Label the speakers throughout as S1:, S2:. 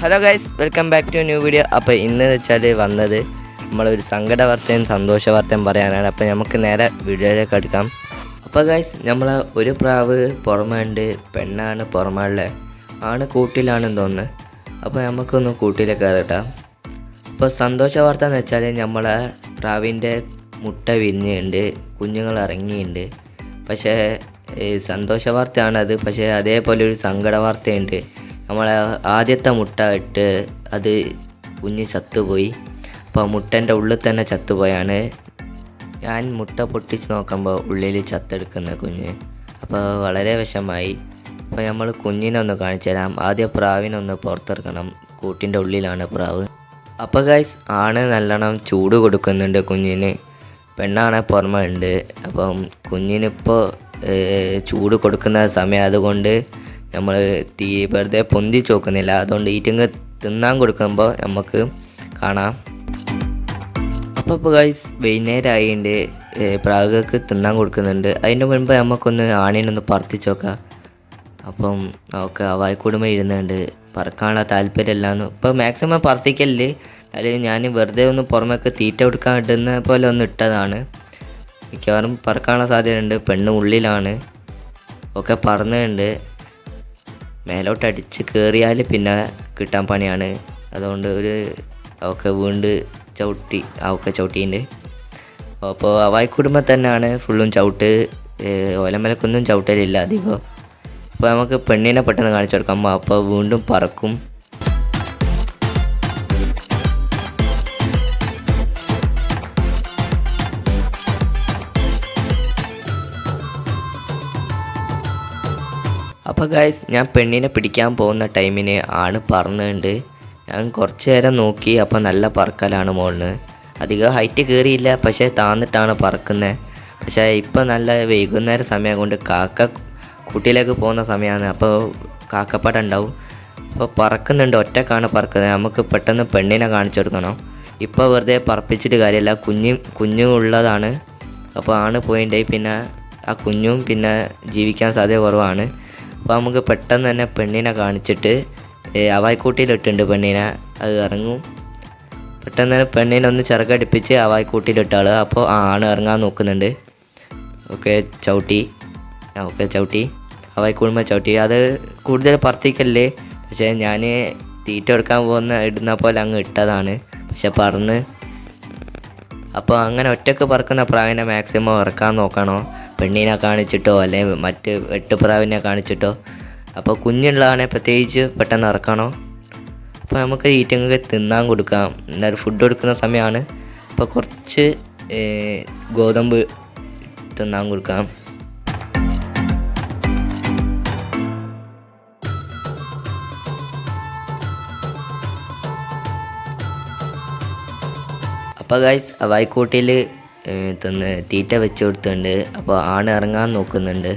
S1: Hello guys, welcome back to new video. അപ്പോൾ ഇന്ന് വെച്ചാൽ വന്നത് നമ്മളൊരു സങ്കട വാർത്തയും സന്തോഷ വാർത്തയും പറയാനാണ്. അപ്പോൾ നമുക്ക് നേരെ വീഡിയോയിലേക്ക് എടുക്കാം. അപ്പോൾ ഗൈസ്, നമ്മൾ ഒരു പ്രാവ് പുറമേണ്ട്, പെണ്ണാണ് പുറമേയുള്ളത്, ആണ് കൂട്ടിലാണെന്ന് തോന്നുന്നത്. അപ്പോൾ നമുക്കൊന്ന് കൂട്ടിലേക്ക് കയറട്ടാം. അപ്പോൾ സന്തോഷ വാർത്ത എന്ന് വെച്ചാൽ നമ്മളെ പ്രാവിൻ്റെ മുട്ട വിരിഞ്ഞുണ്ട്, കുഞ്ഞുങ്ങൾ ഇറങ്ങിയിട്ടുണ്ട്. പക്ഷേ സന്തോഷ വാർത്തയാണത്. പക്ഷേ അതേപോലെ ഒരു സങ്കട വാർത്തയുണ്ട്. നമ്മളെ ആദ്യത്തെ മുട്ട ഇട്ട് അത് കുഞ്ഞ് ചത്തുപോയി. അപ്പോൾ മുട്ടൻ്റെ ഉള്ളിൽ തന്നെ ചത്തുപോയാണ്. ഞാൻ മുട്ട പൊട്ടിച്ച് നോക്കുമ്പോൾ ഉള്ളിൽ ചത്തെടുക്കുന്ന കുഞ്ഞ്. അപ്പോൾ വളരെ വിഷമായി. അപ്പോൾ നമ്മൾ കുഞ്ഞിനെ ഒന്ന് കാണിച്ചു തരാം. ആദ്യം പ്രാവിനൊന്ന് പുറത്തിറക്കണം. കൂട്ടിൻ്റെ ഉള്ളിലാണ് പ്രാവ്. അപ്പോൾ ഗൈസ്, ആണ് നല്ലോണം ചൂട് കൊടുക്കുന്നുണ്ട് കുഞ്ഞിന്. പെണ്ണാണെ പുറമെ ഉണ്ട്. അപ്പം കുഞ്ഞിനിപ്പോൾ ചൂട് കൊടുക്കുന്ന സമയം, അതുകൊണ്ട് നമ്മൾ വെറുതെ പൊന്തിച്ച് നോക്കുന്നില്ല. അതുകൊണ്ട് ഈറ്റിങ് തിന്നാൻ കൊടുക്കുമ്പോൾ നമുക്ക് കാണാം. അപ്പോൾ ഗൈസ്, വൈകുന്നേരമായിട്ടുണ്ട്. പ്രാവുകൾക്ക് തിന്നാൻ കൊടുക്കുന്നുണ്ട്. അതിന് മുൻപ് നമുക്കൊന്ന് ആണിനൊന്ന് പറത്തിച്ച് നോക്കാം. അപ്പം നമുക്ക് വായ്ക്കൂടുമ ഇരുന്നുണ്ട്. പറക്കാനുള്ള താല്പര്യമില്ലാന്ന് ഇപ്പോൾ മാക്സിമം പറത്തിക്കല്ലേ. അല്ലെങ്കിൽ ഞാൻ വെറുതെ ഒന്ന് പുറമേക്ക് തീറ്റ കൊടുക്കാൻ ഇടുന്ന പോലെ ഒന്ന് ഇട്ടതാണ്. മിക്കവാറും പറക്കാനുള്ള സാധ്യതയുണ്ട്. പെണ്ണ് ഉള്ളിലാണ്. ഒക്കെ പറന്നുണ്ട്. മേലോട്ട് അടിച്ച് കയറിയാൽ പിന്നെ കിട്ടാൻ പണിയാണ്. അതുകൊണ്ട് അവൾക്ക് വീണ്ടും ചവിട്ടിയിട്ടുണ്ട്. അപ്പോൾ വായ്ക്കുടുംബം തന്നെയാണ് ഫുള്ളും ചവിട്ട്. ഓലമലക്കൊന്നും ചവിട്ടലില്ല അധികം. അപ്പോൾ നമുക്ക് പെണ്ണിനെ പെട്ടെന്ന് കാണിച്ചു കൊടുക്കാം. അപ്പോൾ വീണ്ടും പറക്കും. അപ്പോൾ ഗൈസ്, ഞാൻ പെണ്ണിനെ പിടിക്കാൻ പോകുന്ന ടൈമിന് ആണ് പറന്നുണ്ട്. ഞാൻ കുറച്ച് നേരം നോക്കി. അപ്പോൾ നല്ല പറക്കലാണ് മോളിന്. അധികം ഹൈറ്റ് കയറിയില്ല, പക്ഷേ താന്നിട്ടാണ് പറക്കുന്നത്. പക്ഷേ ഇപ്പം നല്ല വൈകുന്നേരം സമയം കൊണ്ട് കാക്ക കൂട്ടിലേക്ക് പോകുന്ന സമയമാണ്. അപ്പോൾ കാക്കപ്പാടം ഉണ്ടാവും. അപ്പോൾ പറക്കുന്നുണ്ട്. ഒറ്റക്കാണ് പറക്കുന്നത്. നമുക്ക് പെട്ടെന്ന് പെണ്ണിനെ കാണിച്ചു കൊടുക്കണം. ഇപ്പോൾ വെറുതെ പറപ്പിച്ചിട്ട് കാര്യമില്ല. കുഞ്ഞും ഉള്ളതാണ്. അപ്പോൾ ആണ് പോയിട്ടായി പിന്നെ ആ കുഞ്ഞും പിന്നെ ജീവിക്കാൻ സാധ്യത കുറവാണ്. അപ്പോൾ നമുക്ക് പെട്ടെന്ന് തന്നെ പെണ്ണിനെ കാണിച്ചിട്ട് അവായ്ക്കൂട്ടിയിലിട്ടുണ്ട് പെണ്ണിനെ. അത് ഇറങ്ങും. പെട്ടെന്ന് തന്നെ പെണ്ണിനെ ഒന്ന് ചിറകടിപ്പിച്ച് അവായ്ക്കൂട്ടിയിലിട്ടാൾ. അപ്പോൾ ആണ് ഇറങ്ങാൻ നോക്കുന്നുണ്ട്. ഓക്കെ ചവിട്ടി അവായ്ക്കൂടുമ്പോൾ ചവിട്ടി. അത് കൂടുതൽ പറത്തിക്കല്ലേ. പക്ഷേ ഞാൻ തീറ്റ എടുക്കാൻ ഇടുന്ന പോലെ അങ്ങ് ഇട്ടതാണ്. പക്ഷെ പറന്ന്. അപ്പോൾ അങ്ങനെ ഒറ്റയ്ക്ക് പറക്കുന്ന പ്രാവിനെ മാക്സിമം ഇറക്കാൻ നോക്കണം. പെണ്ണിനെ കാണിച്ചിട്ടോ അല്ലെങ്കിൽ മറ്റ് 8 പ്രാവിനെ കാണിച്ചിട്ടോ. അപ്പോൾ കുഞ്ഞുള്ളതാണെങ്കിൽ പ്രത്യേകിച്ച് പെട്ടെന്ന് ഇറക്കണോ. അപ്പോൾ നമുക്ക് ഈറ്റങ്ങൾക്ക് തിന്നാൻ കൊടുക്കാം. എന്തായാലും ഫുഡ് കൊടുക്കുന്ന സമയമാണ്. അപ്പോൾ കുറച്ച് ഗോതമ്പ് തിന്നാൻ കൊടുക്കാം. അപ്പോൾ ഗൈസ്, വായ്ക്കൂട്ടിൽ തീറ്റ വെച്ച് കൊടുത്തിട്ടുണ്ട്. അപ്പോൾ ആണ് ഇറങ്ങാൻ നോക്കുന്നുണ്ട്.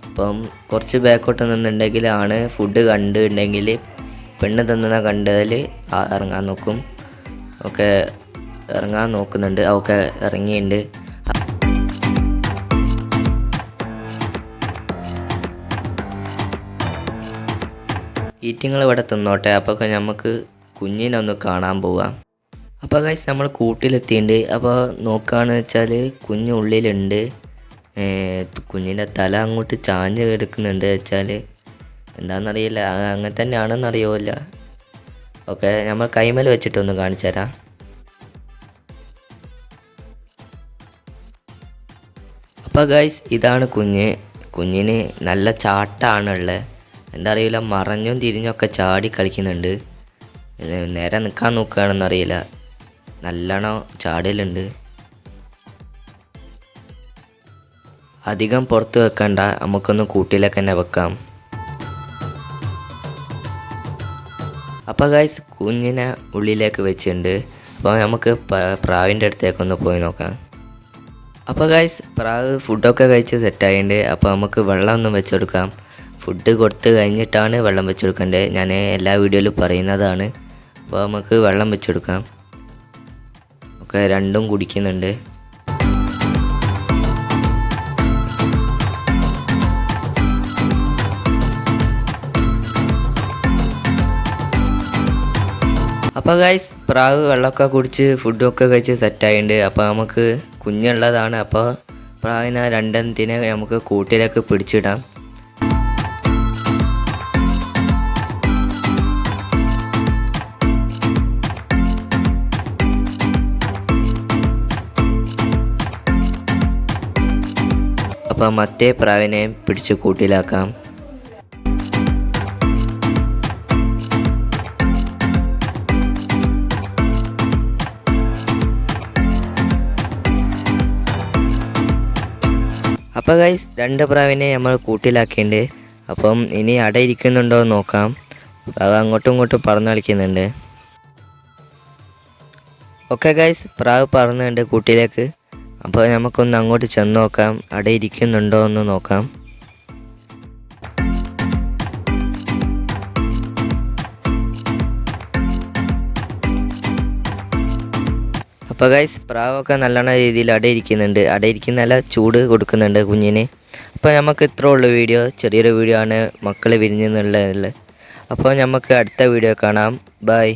S1: അപ്പം കുറച്ച് ബാക്കോട്ട് നിന്നുണ്ടെങ്കിൽ ആണ് ഫുഡ് കണ്ടിട്ടുണ്ടെങ്കിൽ പെണ്ണ് തിന്നുന്ന കണ്ടതിൽ ഇറങ്ങാൻ നോക്കും. ഒക്കെ ഇറങ്ങാൻ നോക്കുന്നുണ്ട്. ഒക്കെ ഇറങ്ങിയിട്ടുണ്ട്. ഈറ്റിങ്ങൾ ഇവിടെ തിന്നോട്ടെ. അപ്പോൾ നമുക്ക് കുഞ്ഞിനൊന്ന് കാണാൻ പോവാം. അപ്പോൾ ഗൈസ്, നമ്മൾ കൂട്ടിലെത്തിയിട്ടുണ്ട്. അപ്പോൾ നോക്കുകയാണെന്ന് വെച്ചാൽ കുഞ്ഞുള്ളിലുണ്ട്. കുഞ്ഞിൻ്റെ തല അങ്ങോട്ട് ചാഞ്ഞ് കിടക്കുന്നുണ്ട്. വെച്ചാൽ എന്താണെന്നറിയില്ല. അങ്ങനെ തന്നെയാണെന്ന് അറിയില്ല. ഓക്കെ, നമ്മൾ കൈമേൽ വെച്ചിട്ടൊന്ന് കാണിച്ചു തരാം. അപ്പോൾ ഗൈസ്, ഇതാണ് കുഞ്ഞിന് നല്ല ചാട്ടമാണുള്ളത്. എന്താ അറിയില്ല, മറഞ്ഞും തിരിഞ്ഞൊക്കെ ചാടി കളിക്കുന്നുണ്ട്. നേരെ നിൽക്കാൻ നോക്കുകയാണെന്നറിയില്ല. നല്ലോണം ചാടലുണ്ട്. അധികം പുറത്ത് വെക്കണ്ട. നമുക്കൊന്ന് കൂട്ടിലേക്ക് തന്നെ വെക്കാം. അപ്പോൾ ഗൈസ്, കുഞ്ഞിനെ ഉള്ളിലേക്ക് വെച്ചിട്ടുണ്ട്. അപ്പോൾ നമുക്ക് പ്രാവിൻ്റെ അടുത്തേക്കൊന്ന് പോയി നോക്കാം. അപ്പോൾ ഗൈസ്, പ്രാവ് ഫുഡൊക്കെ കഴിച്ച് സെറ്റായിട്ടുണ്ട്. അപ്പോൾ നമുക്ക് വെള്ളം ഒന്ന് വെച്ചെടുക്കാം. ഫുഡ് കൊടുത്ത് കഴിഞ്ഞിട്ടാണ് വെള്ളം വെച്ചെടുക്കേണ്ടത്. ഞാൻ എല്ലാ വീഡിയോയിലും പറയുന്നതാണ്. അപ്പോൾ നമുക്ക് വെള്ളം വെച്ചെടുക്കാം. ഒക്കെ രണ്ടും കുടിക്കുന്നുണ്ട്. അപ്പോൾ ഗൈസ് പ്രാവ് വെള്ളമൊക്കെ കുടിച്ച് ഫുഡൊക്കെ കഴിച്ച് സെറ്റായിട്ടുണ്ട്. അപ്പോൾ നമുക്ക് കുഞ്ഞുള്ളതാണ്. അപ്പോൾ പ്രാവിനെ രണ്ടെണ്ണത്തിനെ നമുക്ക് കൂട്ടിലേക്ക് പിടിച്ചിടാം. അപ്പോൾ മറ്റേ പ്രാവിനെ പിടിച്ച് കൂട്ടിലാക്കാം. അപ്പോൾ ഗൈസ് 2 പ്രാവിനെ നമ്മൾ കൂട്ടിലാക്കിയിട്ടുണ്ട്. അപ്പം ഇനി അടയിരിക്കുന്നുണ്ടോ എന്ന് നോക്കാം. പ്രാവ് അങ്ങോട്ടും ഇങ്ങോട്ടും പറന്ന് കളിക്കുന്നുണ്ട്. ഓക്കെ ഗൈസ്, പ്രാവ് പറന്നുണ്ട് കൂട്ടിലേക്ക്. അപ്പോൾ നമുക്കൊന്ന് അങ്ങോട്ട് ചെന്ന് നോക്കാം, അടയിരിക്കുന്നുണ്ടോ എന്ന് നോക്കാം. അപ്പോൾ ഗൈസ് പ്രാവൊക്കെ നല്ലോണം രീതിയിൽ അടയിരിക്കുന്നുണ്ട്. അടയിരിക്കുന്നല്ല, ചൂട് കൊടുക്കുന്നുണ്ട് കുഞ്ഞിന്. അപ്പോൾ നമുക്ക് ഇത്രേ ഉള്ളൂ വീഡിയോ. ചെറിയൊരു വീഡിയോ ആണ് മക്കൾ വിരിഞ്ഞെന്നുള്ളത്. അപ്പോൾ നമുക്ക് അടുത്ത വീഡിയോ കാണാം. ബൈ.